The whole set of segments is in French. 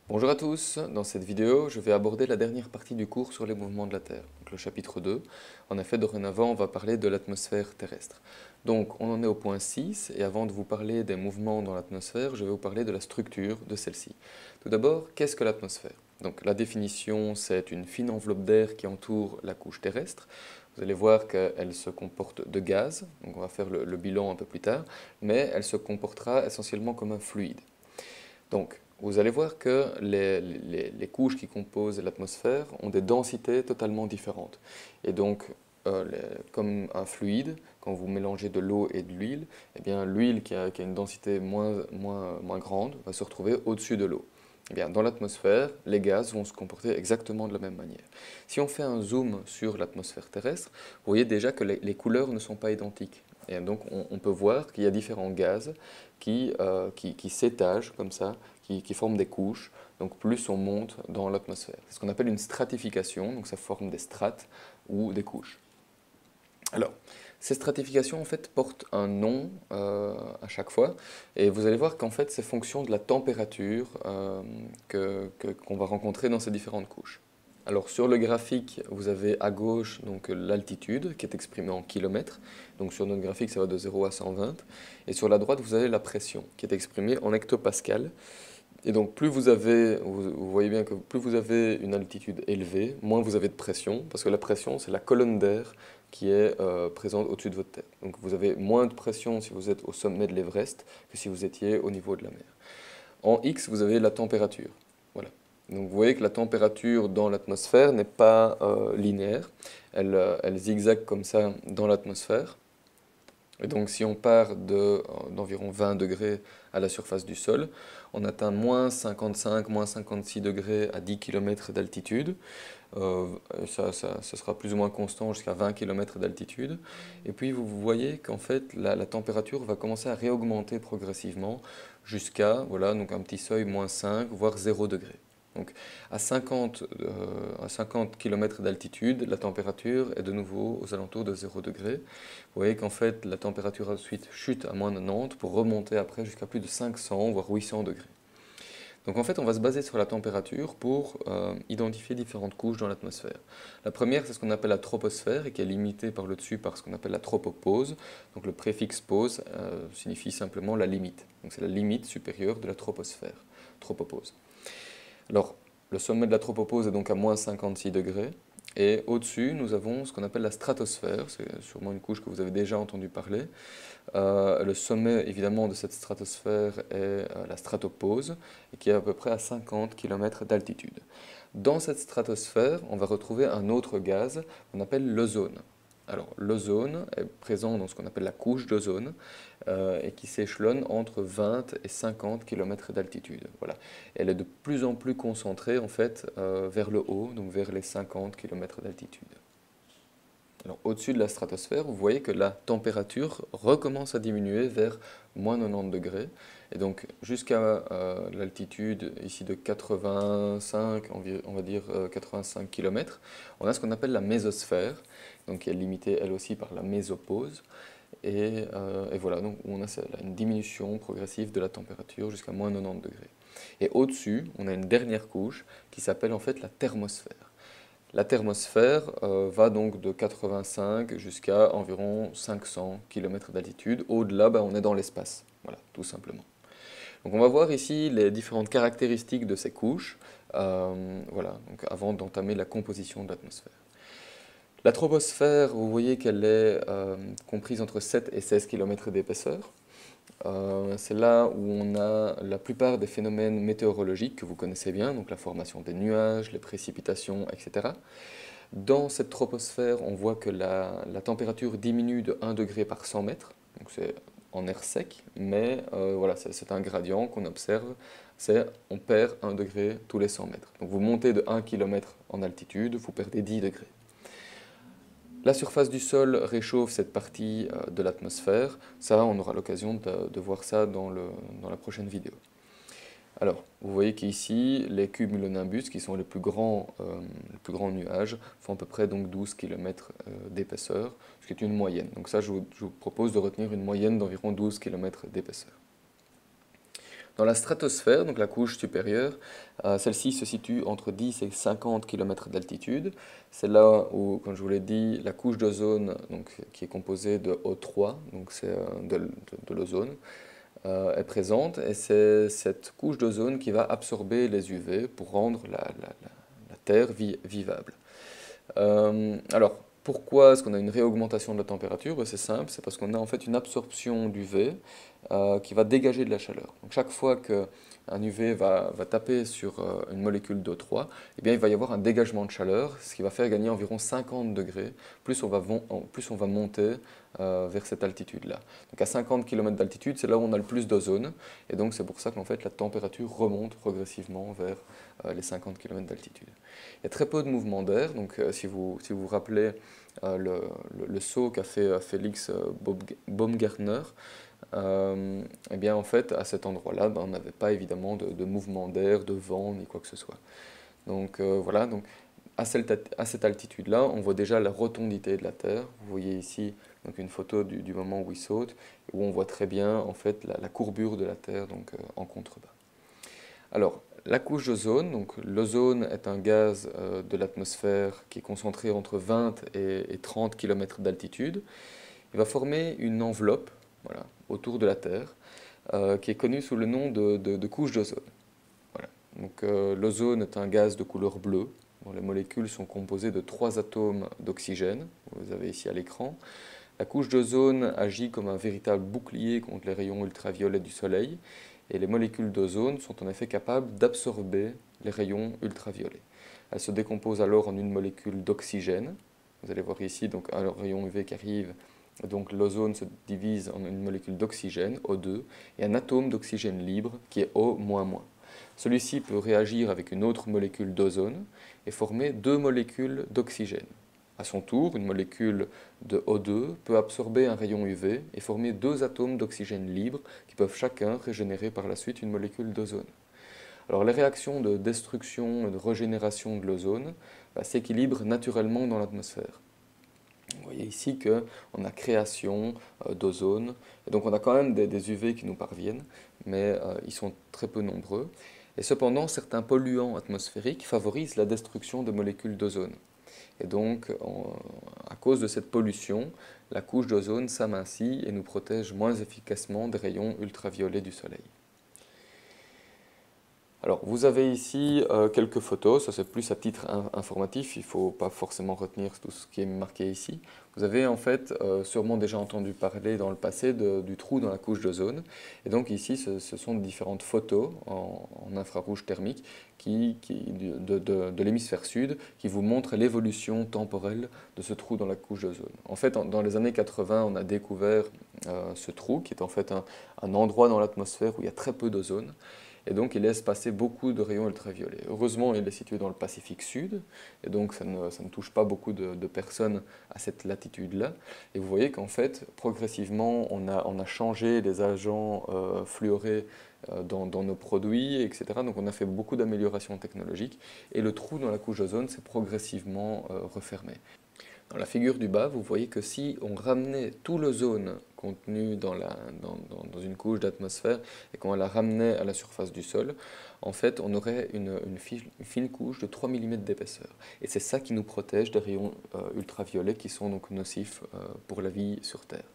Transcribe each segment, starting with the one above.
Bonjour à tous, dans cette vidéo je vais aborder la dernière partie du cours sur les mouvements de la Terre, donc le chapitre 2. En effet, dorénavant on va parler de l'atmosphère terrestre. Donc on en est au point 6 et avant de vous parler des mouvements dans l'atmosphère, je vais vous parler de la structure de celle-ci. Tout d'abord, qu'est-ce que l'atmosphère? Donc la définition, c'est une fine enveloppe d'air qui entoure la couche terrestre. Vous allez voir qu'elle se comporte de gaz, donc on va faire le bilan un peu plus tard, mais elle se comportera essentiellement comme un fluide. Donc, vous allez voir que les couches qui composent l'atmosphère ont des densités totalement différentes. Et donc, comme un fluide, quand vous mélangez de l'eau et de l'huile, eh bien, l'huile qui a une densité moins grande va se retrouver au-dessus de l'eau. Eh bien, dans l'atmosphère, les gaz vont se comporter exactement de la même manière. Si on fait un zoom sur l'atmosphère terrestre, vous voyez déjà que les couleurs ne sont pas identiques. Et donc, on peut voir qu'il y a différents gaz qui s'étagent comme ça, qui forment des couches. Donc plus on monte dans l'atmosphère. C'est ce qu'on appelle une stratification, donc ça forme des strates ou des couches. Alors, ces stratifications en fait portent un nom à chaque fois, et vous allez voir qu'en fait c'est fonction de la température qu'on va rencontrer dans ces différentes couches. Alors sur le graphique, vous avez à gauche donc l'altitude qui est exprimée en kilomètres. Donc sur notre graphique, ça va de 0 à 120. Et sur la droite, vous avez la pression qui est exprimée en hectopascal. Et donc plus vous voyez bien que plus vous avez une altitude élevée, moins vous avez de pression, parce que la pression, c'est la colonne d'air qui est présente au-dessus de votre tête. Donc vous avez moins de pression si vous êtes au sommet de l'Everest que si vous étiez au niveau de la mer. En X, vous avez la température. Voilà. Donc vous voyez que la température dans l'atmosphère n'est pas linéaire. Elle zigzague comme ça dans l'atmosphère. Et donc si on part d'environ 20 degrés à la surface du sol, on atteint moins 55, moins 56 degrés à 10 km d'altitude. Euh, ça sera plus ou moins constant jusqu'à 20 km d'altitude. Et puis vous voyez qu'en fait la température va commencer à réaugmenter progressivement jusqu'à voilà, donc un petit seuil moins 5, voire 0 degré. Donc à 50 km d'altitude, la température est de nouveau aux alentours de 0 degré. Vous voyez qu'en fait la température ensuite chute à moins 90 pour remonter après jusqu'à plus de 500 voire 800 degrés. Donc en fait, on va se baser sur la température pour identifier différentes couches dans l'atmosphère. La première, c'est ce qu'on appelle la troposphère et qui est limitée par le dessus par ce qu'on appelle la tropopause. Donc le préfixe pause signifie simplement la limite. Donc c'est la limite supérieure de la troposphère, tropopause. Alors, le sommet de la tropopause est donc à moins 56 degrés. Et au-dessus, nous avons ce qu'on appelle la stratosphère, c'est sûrement une couche que vous avez déjà entendu parler. Le sommet évidemment de cette stratosphère est la stratopause, et qui est à peu près à 50 km d'altitude. Dans cette stratosphère, on va retrouver un autre gaz qu'on appelle l'ozone. Alors l'ozone est présent dans ce qu'on appelle la couche d'ozone et qui s'échelonne entre 20 et 50 km d'altitude. Voilà. Elle est de plus en plus concentrée en fait vers le haut, donc vers les 50 km d'altitude. Alors, au-dessus de la stratosphère, vous voyez que la température recommence à diminuer vers moins 90 degrés. Et donc, jusqu'à l'altitude ici de 85, on va dire 85 km, on a ce qu'on appelle la mésosphère, donc qui est limitée elle aussi par la mésopause. Et voilà, donc on a une diminution progressive de la température jusqu'à moins 90 degrés. Et au-dessus, on a une dernière couche qui s'appelle en fait la thermosphère. La thermosphère va donc de 85 jusqu'à environ 500 km d'altitude. Au-delà, on est dans l'espace. Voilà, tout simplement. Donc on va voir ici les différentes caractéristiques de ces couches, voilà, donc avant d'entamer la composition de l'atmosphère. La troposphère, vous voyez qu'elle est comprise entre 7 et 16 km d'épaisseur. C'est là où on a la plupart des phénomènes météorologiques que vous connaissez bien, donc la formation des nuages, les précipitations, etc. Dans cette troposphère, on voit que la température diminue de 1 degré par 100 mètres, donc c'est en air sec, mais voilà, c'est un gradient qu'on observe, c'est on perd 1 degré tous les 100 mètres. Donc vous montez de 1 km en altitude, vous perdez 10 degrés. La surface du sol réchauffe cette partie de l'atmosphère. Ça, on aura l'occasion de voir ça dans la prochaine vidéo. Alors, vous voyez qu'ici, les cumulonimbus, qui sont les plus grands nuages, font à peu près donc 12 km d'épaisseur, ce qui est une moyenne. Donc ça, je vous propose de retenir une moyenne d'environ 12 km d'épaisseur. Dans la stratosphère, donc la couche supérieure, celle-ci se situe entre 10 et 50 km d'altitude. C'est là où, comme je vous l'ai dit, la couche d'ozone, donc, qui est composée de O3, donc c'est de l'ozone, est présente. Et c'est cette couche d'ozone qui va absorber les UV pour rendre la Terre vivable. Alors, pourquoi est-ce qu'on a une réaugmentation de la température? Ben, c'est simple, c'est parce qu'on a en fait une absorption d'UV qui va dégager de la chaleur. Donc chaque fois qu'un UV va taper sur une molécule d'O3, eh bien, il va y avoir un dégagement de chaleur, ce qui va faire gagner environ 50 degrés, plus plus on va monter vers cette altitude-là. Donc à 50 km d'altitude, c'est là où on a le plus d'ozone, et donc c'est pour ça qu'en fait la température remonte progressivement vers les 50 km d'altitude. Il y a très peu de mouvement d'air, donc si vous vous rappelez le saut qu'a fait Félix Baumgartner, eh bien en fait à cet endroit-là, ben, on n'avait pas évidemment de mouvement d'air, de vent, ni quoi que ce soit. Donc voilà, donc à cette altitude-là, on voit déjà la rotondité de la Terre. Vous voyez ici donc une photo du moment où il saute, où on voit très bien en fait la courbure de la Terre donc, en contrebas. Alors, la couche d'ozone, donc l'ozone est un gaz de l'atmosphère qui est concentré entre 20 et 30 km d'altitude. Il va former une enveloppe, voilà, autour de la Terre qui est connue sous le nom de couche d'ozone. Voilà. Donc l'ozone est un gaz de couleur bleue, dont les molécules sont composées de 3 atomes d'oxygène, vous avez ici à l'écran. La couche d'ozone agit comme un véritable bouclier contre les rayons ultraviolets du Soleil, et les molécules d'ozone sont en effet capables d'absorber les rayons ultraviolets. Elles se décomposent alors en une molécule d'oxygène. Vous allez voir ici donc un rayon UV qui arrive, donc l'ozone se divise en une molécule d'oxygène, O2, et un atome d'oxygène libre qui est O-. Celui-ci peut réagir avec une autre molécule d'ozone et former 2 molécules d'oxygène. À son tour, une molécule de O2 peut absorber un rayon UV et former 2 atomes d'oxygène libre qui peuvent chacun régénérer par la suite une molécule d'ozone. Alors les réactions de destruction et de régénération de l'ozone s'équilibrent naturellement dans l'atmosphère. Vous voyez ici qu'on a création d'ozone, et donc on a quand même des UV qui nous parviennent, mais ils sont très peu nombreux. Et cependant, certains polluants atmosphériques favorisent la destruction de molécules d'ozone. Et donc, à cause de cette pollution, la couche d'ozone s'amincit et nous protège moins efficacement des rayons ultraviolets du Soleil. Alors, vous avez ici quelques photos, ça c'est plus à titre informatif, il ne faut pas forcément retenir tout ce qui est marqué ici. Vous avez en fait sûrement déjà entendu parler dans le passé du trou dans la couche d'ozone. Et donc ici, ce sont différentes photos en infrarouge thermique de l'hémisphère sud qui vous montrent l'évolution temporelle de ce trou dans la couche d'ozone. En fait, dans les années 80, on a découvert ce trou qui est en fait un endroit dans l'atmosphère où il y a très peu d'ozone. Et donc il laisse passer beaucoup de rayons ultraviolets. Heureusement, il est situé dans le Pacifique Sud, et donc ça ne touche pas beaucoup de personnes à cette latitude-là. Et vous voyez qu'en fait, progressivement, on a changé les agents fluorés dans nos produits, etc. Donc on a fait beaucoup d'améliorations technologiques, et le trou dans la couche d'ozone s'est progressivement refermé. Dans la figure du bas, vous voyez que si on ramenait tout l'ozone contenu dans une couche d'atmosphère et qu'on la ramenait à la surface du sol, en fait, on aurait une fine couche de 3 mm d'épaisseur. Et c'est ça qui nous protège des rayons ultraviolets qui sont donc nocifs pour la vie sur Terre.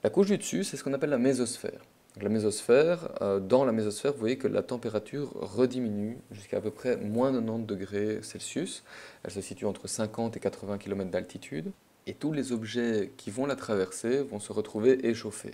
La couche du dessus, c'est ce qu'on appelle la mésosphère. Donc, la mésosphère, dans la mésosphère, vous voyez que la température rediminue jusqu'à peu près moins 90 degrés Celsius. Elle se situe entre 50 et 80 km d'altitude. Et tous les objets qui vont la traverser vont se retrouver échauffés.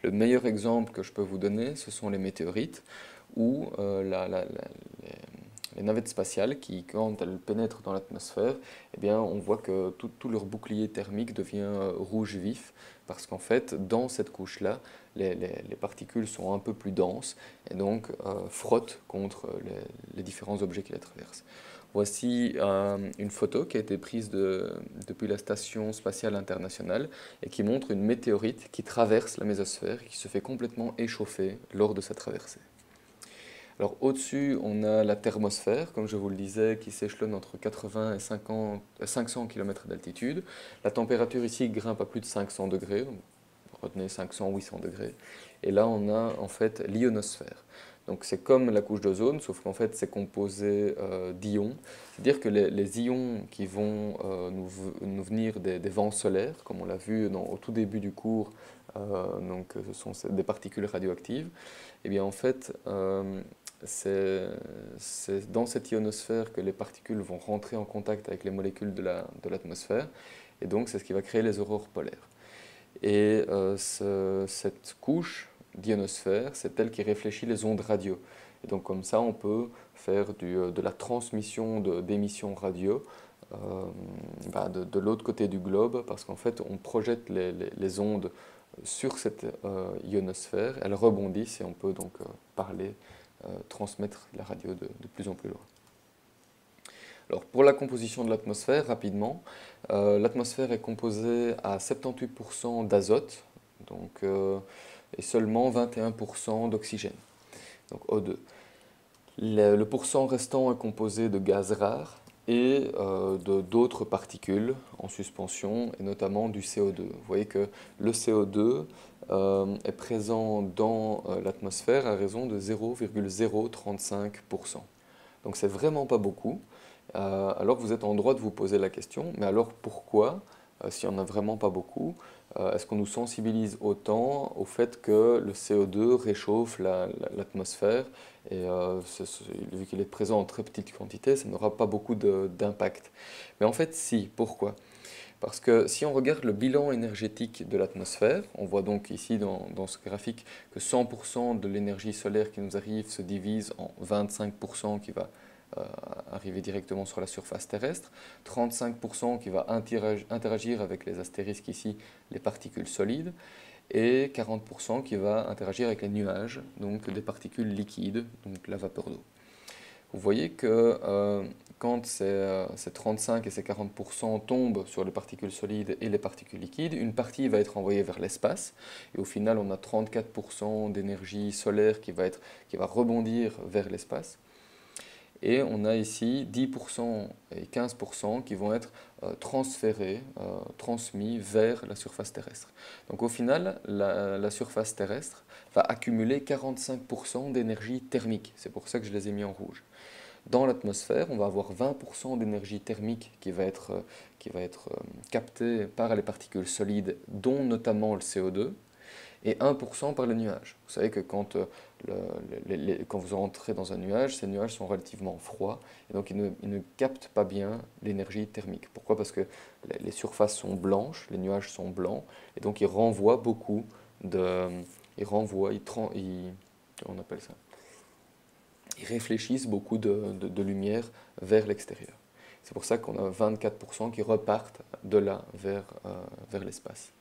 Le meilleur exemple que je peux vous donner, ce sont les météorites, ou les navettes spatiales qui, quand elles pénètrent dans l'atmosphère, eh bien, on voit que tout leur bouclier thermique devient rouge vif, parce qu'en fait, dans cette couche-là, les particules sont un peu plus denses et donc frottent contre les différents objets qui la traversent. Voici une photo qui a été prise depuis la Station spatiale internationale et qui montre une météorite qui traverse la mésosphère et qui se fait complètement échauffer lors de sa traversée. Alors au-dessus, on a la thermosphère, comme je vous le disais, qui s'échelonne entre 80 et 500 km d'altitude. La température ici grimpe à plus de 500 degrés, donc retenez 500-800 degrés. Et là, on a en fait l'ionosphère. Donc c'est comme la couche d'ozone, sauf qu'en fait c'est composé d'ions. C'est-à-dire que les ions qui vont nous venir des vents solaires, comme on l'a vu au tout début du cours, donc ce sont des particules radioactives, et bien en fait c'est dans cette ionosphère que les particules vont rentrer en contact avec les molécules de l'atmosphère, et donc c'est ce qui va créer les aurores polaires. Et cette couche d'ionosphère, c'est elle qui réfléchit les ondes radio. Et donc comme ça, on peut faire de la transmission d'émissions radio de l'autre côté du globe, parce qu'en fait, on projette les ondes sur cette ionosphère, elles rebondissent et on peut donc transmettre la radio de plus en plus loin. Alors pour la composition de l'atmosphère, rapidement, l'atmosphère est composée à 78% d'azote, et seulement 21% d'oxygène, donc O2. Le pourcent restant est composé de gaz rares et d'autres particules en suspension, et notamment du CO2. Vous voyez que le CO2 est présent dans l'atmosphère à raison de 0,035%. Donc c'est vraiment pas beaucoup. Alors vous êtes en droit de vous poser la question, mais alors pourquoi, s'il n'y en a vraiment pas beaucoup, est-ce qu'on nous sensibilise autant au fait que le CO2 réchauffe l'atmosphère et vu qu'il est présent en très petite quantité, ça n'aura pas beaucoup d'impact. Mais en fait, si. Pourquoi? Parce que si on regarde le bilan énergétique de l'atmosphère, on voit donc ici dans ce graphique que 100% de l'énergie solaire qui nous arrive se divise en 25% qui va arriver directement sur la surface terrestre, 35% qui va interagir avec les astérisques ici, les particules solides, et 40% qui va interagir avec les nuages, donc des particules liquides, donc la vapeur d'eau. Vous voyez que quand ces 35 et ces 40% tombent sur les particules solides et les particules liquides, une partie va être envoyée vers l'espace, et au final on a 34% d'énergie solaire qui va rebondir vers l'espace. Et on a ici 10% et 15% qui vont être transférés, transmis vers la surface terrestre. Donc au final, la surface terrestre va accumuler 45% d'énergie thermique. C'est pour ça que je les ai mis en rouge. Dans l'atmosphère, on va avoir 20% d'énergie thermique qui va être captée par les particules solides, dont notamment le CO2, et 1% par les nuages. Vous savez que quand vous entrez dans un nuage, ces nuages sont relativement froids, et donc ils ne captent pas bien l'énergie thermique. Pourquoi? Parce que les surfaces sont blanches, les nuages sont blancs, et donc ils renvoient beaucoup on appelle ça? Ils réfléchissent beaucoup de lumière vers l'extérieur. C'est pour ça qu'on a 24% qui repartent de là vers l'espace.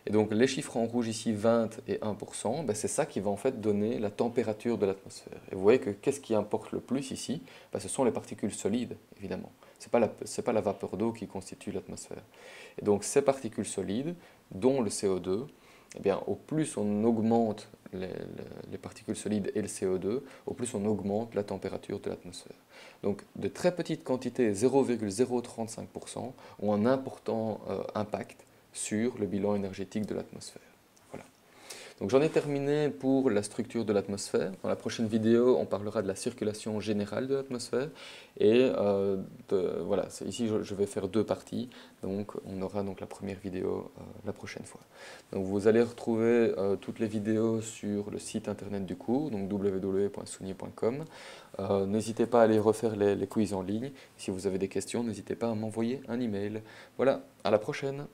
Et donc les chiffres en rouge ici, 20 et 1%, ben c'est ça qui va en fait donner la température de l'atmosphère. Et vous voyez que qu'est-ce qui importe le plus ici? Ben ce sont les particules solides, évidemment. Ce n'est pas la vapeur d'eau qui constitue l'atmosphère. Et donc ces particules solides, dont le CO2, eh bien, au plus on augmente les particules solides et le CO2, au plus on augmente la température de l'atmosphère. Donc de très petites quantités, 0,035%, ont un important impact sur le bilan énergétique de l'atmosphère. Voilà. Donc j'en ai terminé pour la structure de l'atmosphère. Dans la prochaine vidéo, on parlera de la circulation générale de l'atmosphère. Et voilà, ici je vais faire deux parties. Donc on aura donc la première vidéo la prochaine fois. Donc vous allez retrouver toutes les vidéos sur le site internet du cours, donc www.sounier.com. N'hésitez pas à aller refaire les quiz en ligne. Si vous avez des questions, n'hésitez pas à m'envoyer un email. Voilà, à la prochaine.